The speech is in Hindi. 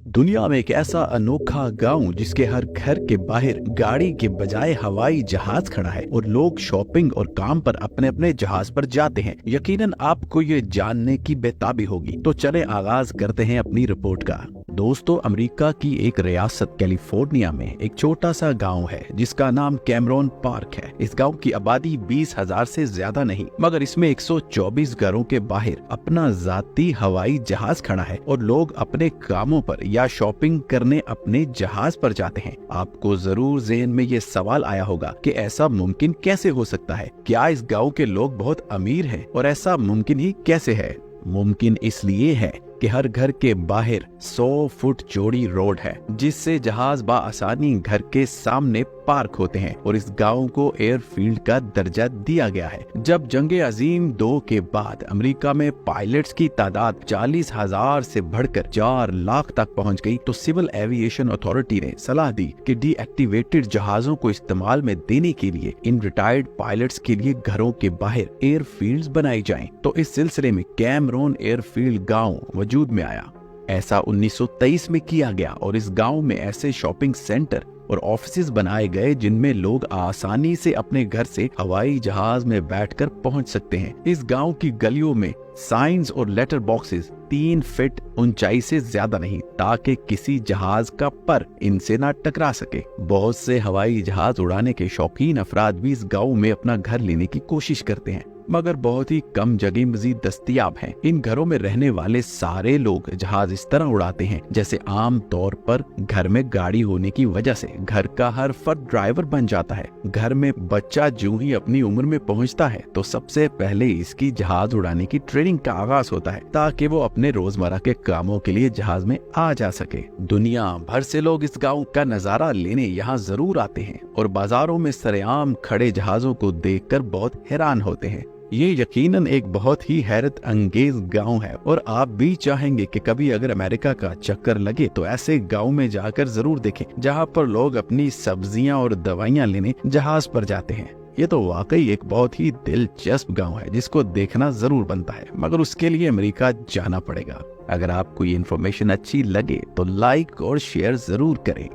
दुनिया में एक ऐसा अनोखा गांव जिसके हर घर के बाहर गाड़ी के बजाय हवाई जहाज खड़ा है और लोग शॉपिंग और काम पर अपने अपने जहाज पर जाते हैं। यकीनन आपको ये जानने की बेताबी होगी, तो चले आगाज करते हैं अपनी रिपोर्ट का। दोस्तों, अमेरिका की एक रियासत कैलिफोर्निया में एक छोटा सा गांव है जिसका नाम कैमरॉन पार्क है। इस गांव की आबादी 20,000 से ज्यादा नहीं, मगर इसमें 124 घरों के बाहर अपना जाती हवाई जहाज खड़ा है और लोग अपने कामों पर या शॉपिंग करने अपने जहाज पर जाते हैं। आपको जरूर ज़हन में ये सवाल आया होगा कि ऐसा मुमकिन कैसे हो सकता है? क्या इस गांव के लोग बहुत अमीर हैं? और ऐसा मुमकिन ही कैसे है? मुमकिन इसलिए है कि हर घर के बाहर 100 फुट चौड़ी रोड है जिससे जहाज आसानी घर के सामने पार्क होते हैं और इस गांव को एयरफील्ड का दर्जा दिया गया है। जब जंग अजीम 2 के बाद अमेरिका में पायलट्स की तादाद 40,000 से बढ़कर 4 लाख तक पहुंच गई, तो सिविल एविएशन अथॉरिटी ने सलाह दी कि डीएक्टिवेटेड जहाजों को इस्तेमाल में देने के लिए इन रिटायर्ड पायलट्स के लिए घरों के बाहर एयरफील्ड्स बनाई जाएं। तो इस सिलसिले में कैमरॉन एयरफील्ड गांव वजूद में आया। ऐसा 1923 में किया गया और इस गांव में ऐसे शॉपिंग सेंटर और ऑफिसेज बनाए गए जिनमें लोग आसानी से अपने घर से हवाई जहाज में बैठकर पहुंच सकते हैं। इस गांव की गलियों में साइंस और लेटर बॉक्सेस 3 फीट ऊंचाई से ज्यादा नहीं, ताकि किसी जहाज का पर इनसे ना टकरा सके। बहुत से हवाई जहाज उड़ाने के शौकीन अफराद भी इस गांव में अपना घर लेने की कोशिश करते हैं, मगर बहुत ही कम जगह मजीद दस्तयाब है। इन घरों में रहने वाले सारे लोग जहाज इस तरह उड़ाते हैं जैसे आम तौर पर घर में गाड़ी होने की वजह से घर का हर फर्द ड्राइवर बन जाता है। घर में बच्चा जो ही अपनी उम्र में पहुंचता है तो सबसे पहले इसकी जहाज उड़ाने की ट्रेनिंग का आगाज होता है ताकि वो अपने रोजमर्रा के कामों के लिए जहाज में आ जा सके। दुनिया भर से लोग इस गाँव का नजारा लेने यहाँ जरूर आते हैं और बाजारों में सरेआम खड़े जहाजों को देखकर बहुत हैरान होते हैं। ये यकीनन एक बहुत ही हैरत अंगेज गांव है और आप भी चाहेंगे कि कभी अगर अमेरिका का चक्कर लगे तो ऐसे गांव में जाकर जरूर देखें जहां पर लोग अपनी सब्जियां और दवाइयां लेने जहाज पर जाते हैं। ये तो वाकई एक बहुत ही दिलचस्प गांव है जिसको देखना जरूर बनता है, मगर उसके लिए अमेरिका जाना पड़ेगा। अगर आपको ये इन्फॉर्मेशन अच्छी लगे तो लाइक और शेयर जरूर करें।